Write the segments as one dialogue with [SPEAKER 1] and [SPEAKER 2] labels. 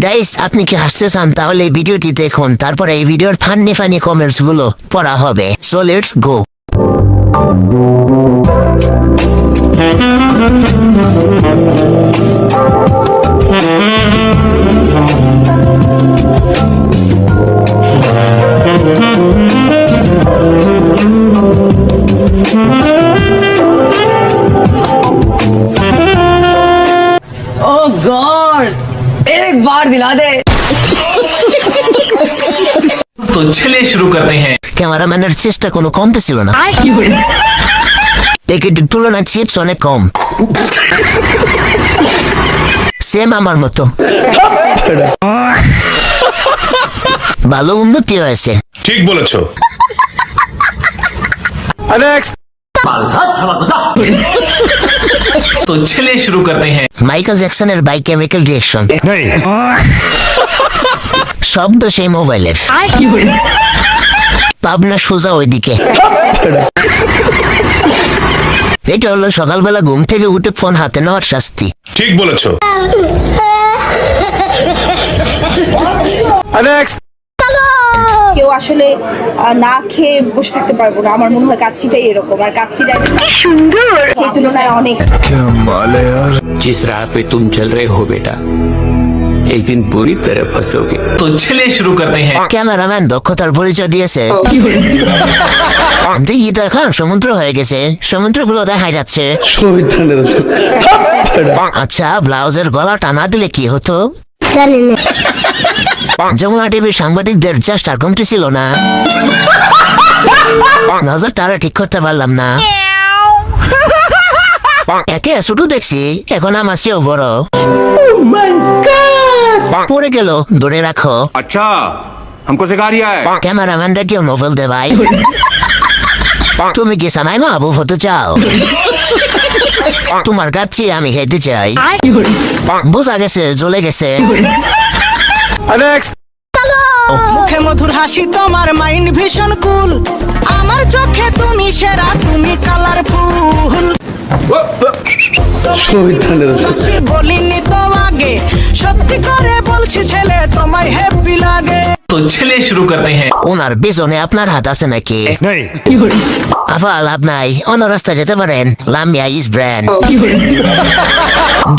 [SPEAKER 1] Guys, আপনি কি হাসতে চান তাহলে এই ভিডিওটি দেখুন, তারপরে এই ভিডিওর ফানি ফানি কমেন্টস গুলো পড়া হবে। So let's go.
[SPEAKER 2] Oh God, एक बार दिला दे।
[SPEAKER 3] तो चलिए शुरू करते हैं।
[SPEAKER 1] ক্যামেরাম্যানের চেষ্টা কোনো কমতে ছিল না, টিকিটের তুলনায় চিপস অনেক কম। সেম আমার মতো। ভালো উন্নতি হয়েছে।
[SPEAKER 4] ঠিক বলেছো।
[SPEAKER 3] तो चलिए शुरू करते हैं।
[SPEAKER 1] মাইকেল জ্যাকসনের বাই কেমিক্যাল রিঅ্যাকশন। শব্দ সেই মোবাইলের। পাবনা সোজা ওইদিকে। এটা হলো সকালবেলা ঘুম থেকে উঠে ফোন হাতে নেওয়ার শাস্তি।
[SPEAKER 4] ঠিক বলেছো।
[SPEAKER 5] কেউ আসলে না খেয়ে বসে থাকতে পারবো না। আমার মনে হয় কাচ্চিটাই এরকম, আর কাচ্চি সুন্দর সেই তুলনায় অনেক।
[SPEAKER 6] जिस राह पे तुम चल रहे हो बेटा, एक दिन बुरी तरह फंसोगे।
[SPEAKER 3] तो चलिए शुरू करते हैं।
[SPEAKER 1] ক্যামেরাম্যান দক্ষতার পরিচয় দিয়েছে। দেখি তো এখন সমুদ্র হয়ে গেছে, সমুদ্রগুলো দেখা যাচ্ছে। আচ্ছা, ব্লাউজের গলা টানা দিলে কি হতো? যমুনা টিভির সাংবাদিকদের চেষ্টার কমতি ছিল না। নজর তারা ঠিক করতে পারলাম না। একে ছোট দেখছি, এখন আমার চেয়েও বড়। পড়ে গেল, ধরে রাখো।
[SPEAKER 7] अच्छा, हमको सिखा रिया है।
[SPEAKER 1] ক্যামেরাম্যানটা কেউ নোবেল দে ভাই। তুমি কি সানাই মাহবুব হতে চাও? তোমার কাছে আমি খেতে চাই। বোঝা গেছে, জ্বলে গেছে।
[SPEAKER 2] মুখে মধুর হাসি, তোমার মাইন্ড ভীষণ কুল। আমার চোখে তুমি সেরা, তুমি কালারফুল। বলিনি তো আগে, সত্যি করে বলছি ছেলে, তোমায় হ্যাপি লাগে।
[SPEAKER 3] तो चलिए शुरू करते हैं।
[SPEAKER 1] ওনার পেছনে আপনার হাত আছে নাকি? আফা লাভ নাই, অন্য রাস্তা যেতে পারেন। লামিয়া ইস ব্র্যান্ড।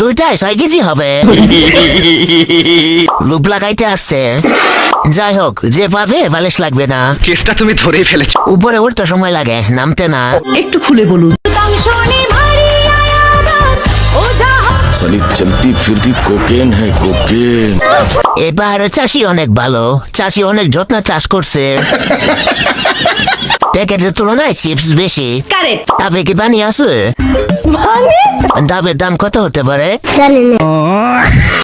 [SPEAKER 1] দুইটাই 6 কেজি হবে। লুপ লাগাইতে আসছে। যাই হোক, যে পাবে বালিশ লাগবে না।
[SPEAKER 7] কেসটা তুমি ধরেই ফেলেছো।
[SPEAKER 1] উপরে উঠতে সময় লাগে, নামতে না।
[SPEAKER 2] একটু খুলে বলুন।
[SPEAKER 8] साली चलती फिरती कोकेन है कोकेन।
[SPEAKER 1] এবার চাষি অনেক ভালো, চাষি অনেক যত্ন চাষ করছে। প্যাকেটের তুলনায় চিপস বেশি। ডাবে কি পানি আছে? ডাবের দাম কত হতে পারে?